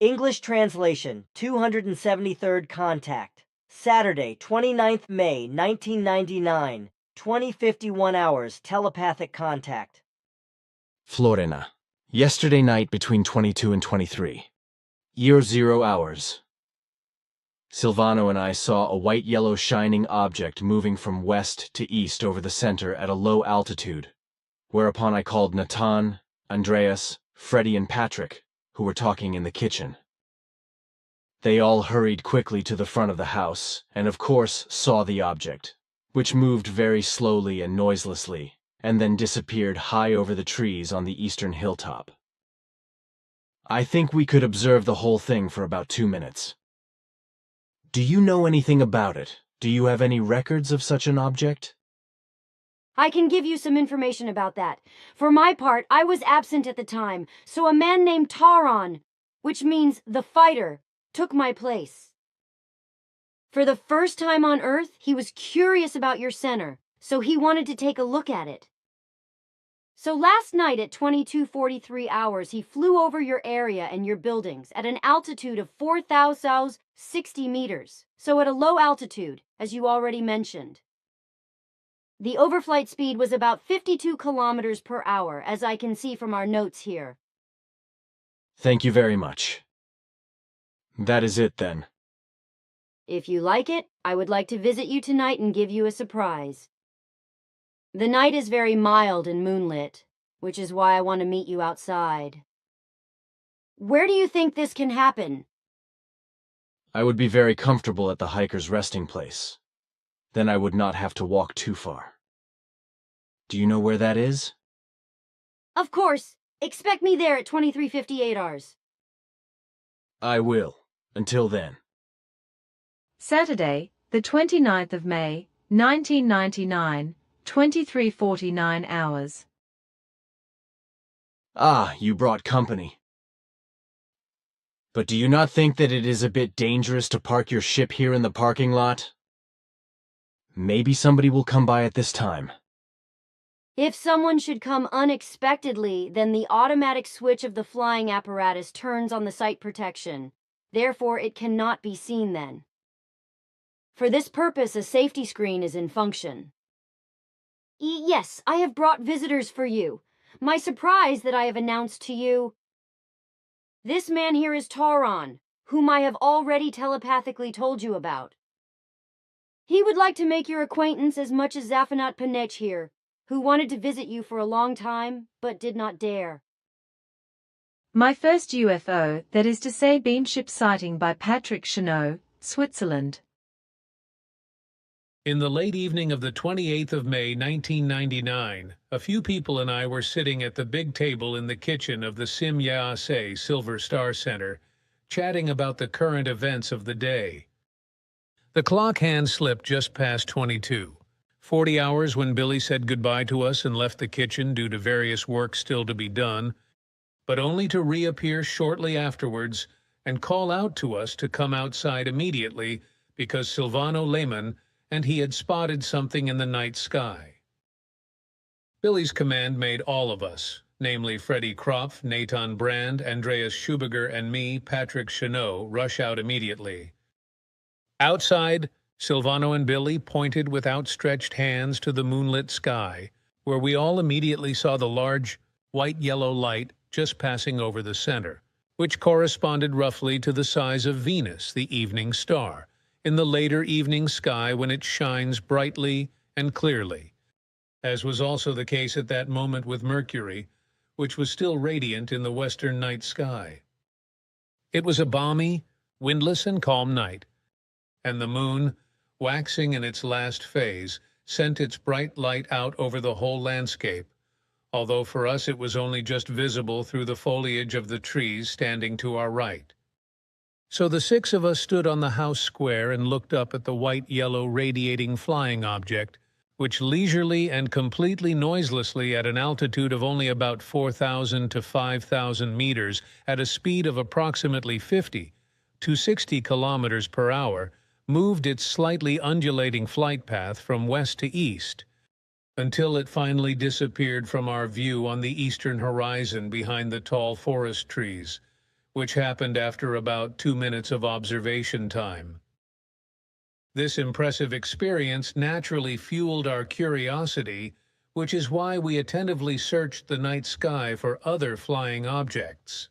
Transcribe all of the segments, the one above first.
English translation, 273rd contact. Saturday, 29th May, 1999, 20:51 hours, telepathic contact. Florina. Yesterday night between 22 and 23. Year 0 hours. Silvano and I saw a white-yellow shining object moving from west to east over the center at a low altitude, whereupon I called Natan, Andreas, Freddie, and Patrick, who were talking in the kitchen. They all hurried quickly to the front of the house, and of course saw the object, which moved very slowly and noiselessly, and then disappeared high over the trees on the eastern hilltop. I think we could observe the whole thing for about 2 minutes. Do you know anything about it? Do you have any records of such an object? I can give you some information about that. For my part, I was absent at the time, so a man named Taron, which means the fighter, took my place. For the first time on Earth, he was curious about your center, so he wanted to take a look at it. So last night at 22:43 hours, he flew over your area and your buildings at an altitude of 4,060 meters, so at a low altitude, as you already mentioned. The overflight speed was about 52 kilometers per hour, as I can see from our notes here. Thank you very much. That is it, then. If you like it, I would like to visit you tonight and give you a surprise. The night is very mild and moonlit, which is why I want to meet you outside. Where do you think this can happen? I would be very comfortable at the hiker's resting place. Then I would not have to walk too far. Do you know where that is? Of course. Expect me there at 23:58 hours. I will. Until then. Saturday, the 29th of May, 1999, 23:49 hours. Ah, you brought company. But do you not think that it is a bit dangerous to park your ship here in the parking lot? Maybe somebody will come by at this time. If someone should come unexpectedly, then the automatic switch of the flying apparatus turns on the sight protection. Therefore, it cannot be seen then. For this purpose, a safety screen is in function. Yes, I have brought visitors for you. My surprise that I have announced to you. This man here is Taron, whom I have already telepathically told you about. He would like to make your acquaintance as much as Zafanat Panech here, who wanted to visit you for a long time, but did not dare. My first UFO, that is to say beamship sighting by Patrick Chenot, Switzerland. In the late evening of the 28th of May, 1999, a few people and I were sitting at the big table in the kitchen of the Sim Yaase Silver Star Center, chatting about the current events of the day. The clock hand slipped just past 22. 40 hours when Billy said goodbye to us and left the kitchen due to various work still to be done, but only to reappear shortly afterwards and call out to us to come outside immediately because Silvano Lehmann and he had spotted something in the night sky. Billy's command made all of us, namely Freddie Kropf, Nathan Brand, Andreas Schubiger, and me, Patrick Chenot, rush out immediately. Outside, Silvano and Billy pointed with outstretched hands to the moonlit sky, where we all immediately saw the large, white-yellow light just passing over the center, which corresponded roughly to the size of Venus, the evening star, in the later evening sky when it shines brightly and clearly, as was also the case at that moment with Mercury, which was still radiant in the western night sky. It was a balmy, windless and calm night, and the moon, waxing in its last phase, sent its bright light out over the whole landscape, although for us it was only just visible through the foliage of the trees standing to our right. So the six of us stood on the house square and looked up at the white-yellow radiating flying object, which leisurely and completely noiselessly at an altitude of only about 4,000 to 5,000 meters at a speed of approximately 50 to 60 kilometers per hour, moved its slightly undulating flight path from west to east, until it finally disappeared from our view on the eastern horizon behind the tall forest trees, which happened after about 2 minutes of observation time. This impressive experience naturally fueled our curiosity, which is why we attentively searched the night sky for other flying objects.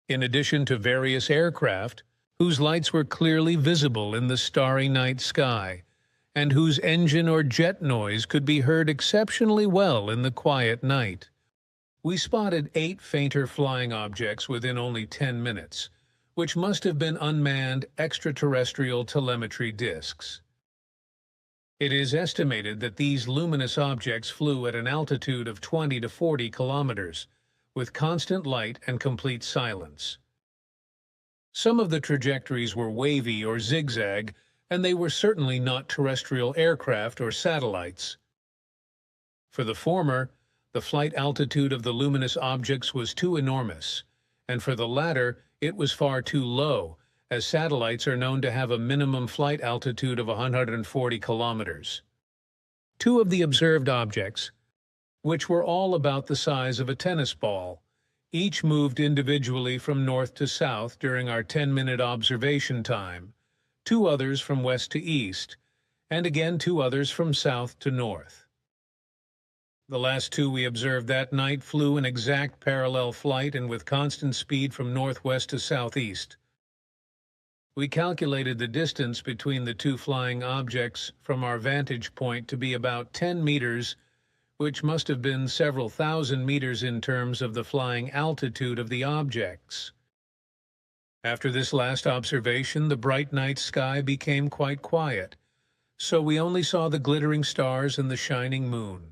In addition to various aircraft, whose lights were clearly visible in the starry night sky, and whose engine or jet noise could be heard exceptionally well in the quiet night, we spotted 8 fainter flying objects within only 10 minutes, which must have been unmanned extraterrestrial telemetry disks. It is estimated that these luminous objects flew at an altitude of 20 to 40 kilometers, with constant light and complete silence. Some of the trajectories were wavy or zigzag, and they were certainly not terrestrial aircraft or satellites. For the former, the flight altitude of the luminous objects was too enormous, and for the latter, it was far too low, as satellites are known to have a minimum flight altitude of 140 kilometers. 2 of the observed objects, which were all about the size of a tennis ball, each moved individually from north to south during our 10-minute observation time, 2 others from west to east, and again 2 others from south to north. The last 2 we observed that night flew in exact parallel flight and with constant speed from northwest to southeast. We calculated the distance between the 2 flying objects from our vantage point to be about 10 meters, which must have been several thousand meters in terms of the flying altitude of the objects. After this last observation, the bright night sky became quite quiet, so we only saw the glittering stars and the shining moon.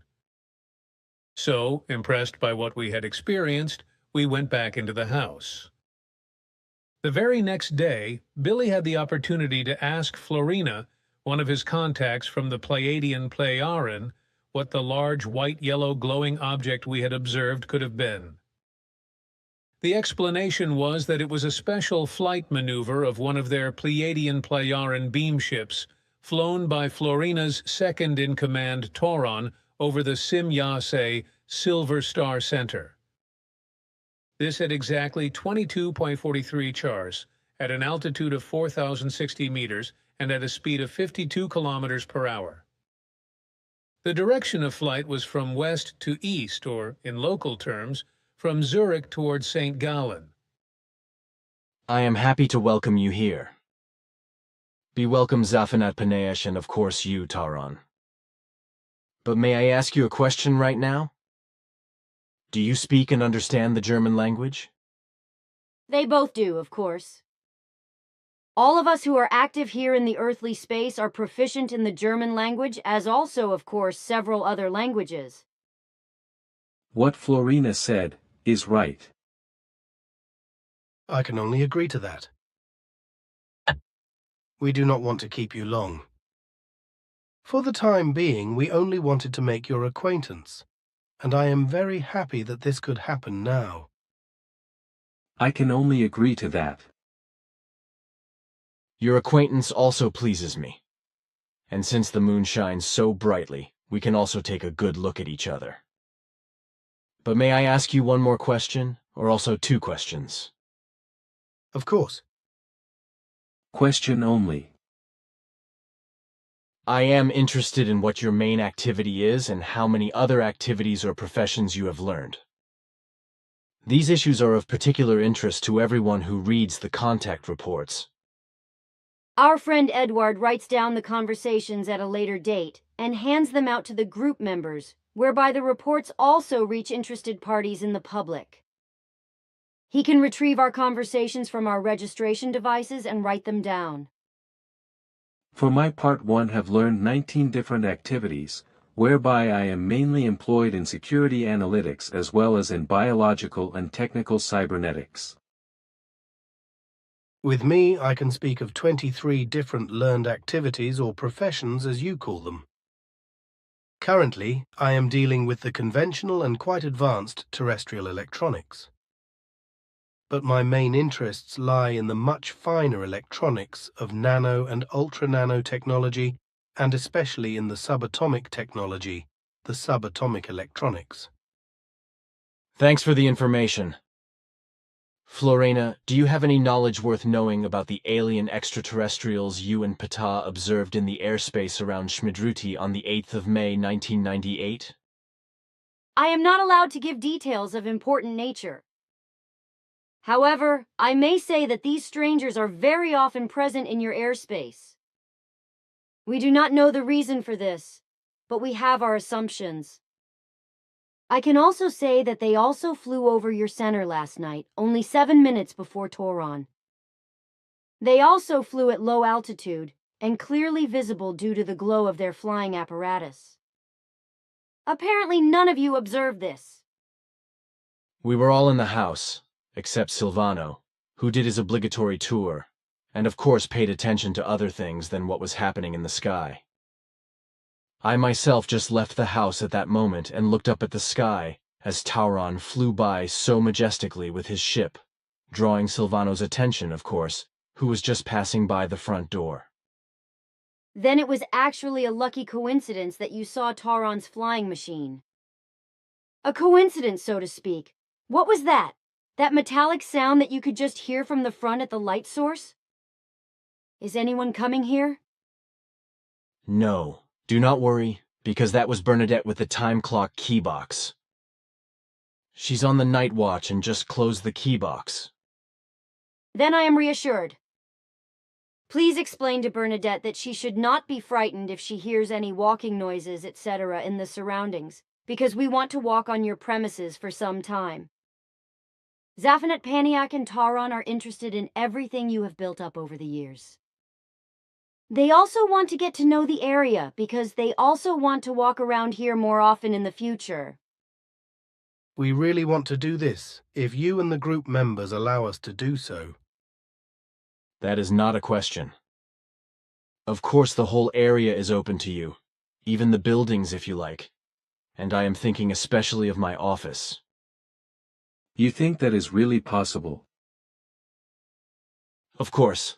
So, impressed by what we had experienced, we went back into the house. The very next day, Billy had the opportunity to ask Florina, one of his contacts from the Pleiadian Pleiaren, what the large white-yellow glowing object we had observed could have been. The explanation was that it was a special flight maneuver of one of their Pleiadian Pleiaren beam ships, flown by Florina's second-in-command Tauron over the Sim-Yase Silver Star Center. This at exactly 22.43 chars, at an altitude of 4,060 meters and at a speed of 52 kilometers per hour. The direction of flight was from west to east, or, in local terms, from Zurich towards St. Gallen. I am happy to welcome you here. Be welcome, Zafinat Paneash, and of course you, Taran. But may I ask you a question right now? Do you speak and understand the German language? They both do, of course. All of us who are active here in the earthly space are proficient in the German language, as also, of course, several other languages. What Florina said is right. I can only agree to that. We do not want to keep you long. For the time being, we only wanted to make your acquaintance, and I am very happy that this could happen now. I can only agree to that. Your acquaintance also pleases me. And since the moon shines so brightly, we can also take a good look at each other. But may I ask you one more question, or also 2 questions? Of course. Question only. I am interested in what your main activity is and how many other activities or professions you have learned. These issues are of particular interest to everyone who reads the contact reports. Our friend Edward writes down the conversations at a later date and hands them out to the group members, whereby the reports also reach interested parties in the public. He can retrieve our conversations from our registration devices and write them down. For my part, I have learned 19 different activities, whereby I am mainly employed in security analytics as well as in biological and technical cybernetics. With me, I can speak of 23 different learned activities or professions, as you call them. Currently, I am dealing with the conventional and quite advanced terrestrial electronics. But my main interests lie in the much finer electronics of nano and ultra-nano technology, and especially in the subatomic technology, the subatomic electronics. Thanks for the information. Florena, do you have any knowledge worth knowing about the alien extraterrestrials you and Ptah observed in the airspace around Schmidruti on the 8th of May, 1998? I am not allowed to give details of important nature. However, I may say that these strangers are very often present in your airspace. We do not know the reason for this, but we have our assumptions. I can also say that they also flew over your center last night, only 7 minutes before Toron. They also flew at low altitude and clearly visible due to the glow of their flying apparatus. Apparently none of you observed this. We were all in the house, except Silvano, who did his obligatory tour, and of course paid attention to other things than what was happening in the sky. I myself just left the house at that moment and looked up at the sky as Tauron flew by so majestically with his ship, drawing Silvano's attention, of course, who was just passing by the front door. Then it was actually a lucky coincidence that you saw Tauron's flying machine. A coincidence, so to speak. What was that? That metallic sound that you could just hear from the front at the light source? Is anyone coming here? No, do not worry, because that was Bernadette with the time clock key box. She's on the night watch and just closed the key box. Then I am reassured. Please explain to Bernadette that she should not be frightened if she hears any walking noises, etc. in the surroundings, because we want to walk on your premises for some time. Zaphanet Paniak and Tauron are interested in everything you have built up over the years. They also want to get to know the area because they also want to walk around here more often in the future. We really want to do this, if you and the group members allow us to do so. That is not a question. Of course the whole area is open to you, even the buildings if you like, and I am thinking especially of my office. You think that is really possible? Of course.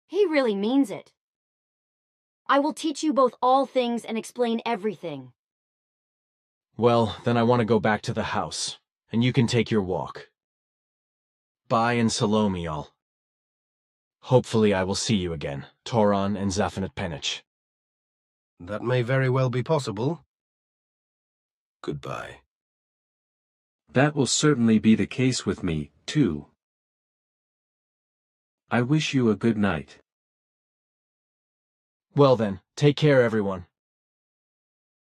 He really means it. I will teach you both all things and explain everything. Well, then I want to go back to the house, and you can take your walk. Bye and Salome all. Hopefully I will see you again, Tauron and Zaphanet Penich. That may very well be possible. Goodbye. That will certainly be the case with me, too. I wish you a good night. Well then, take care everyone.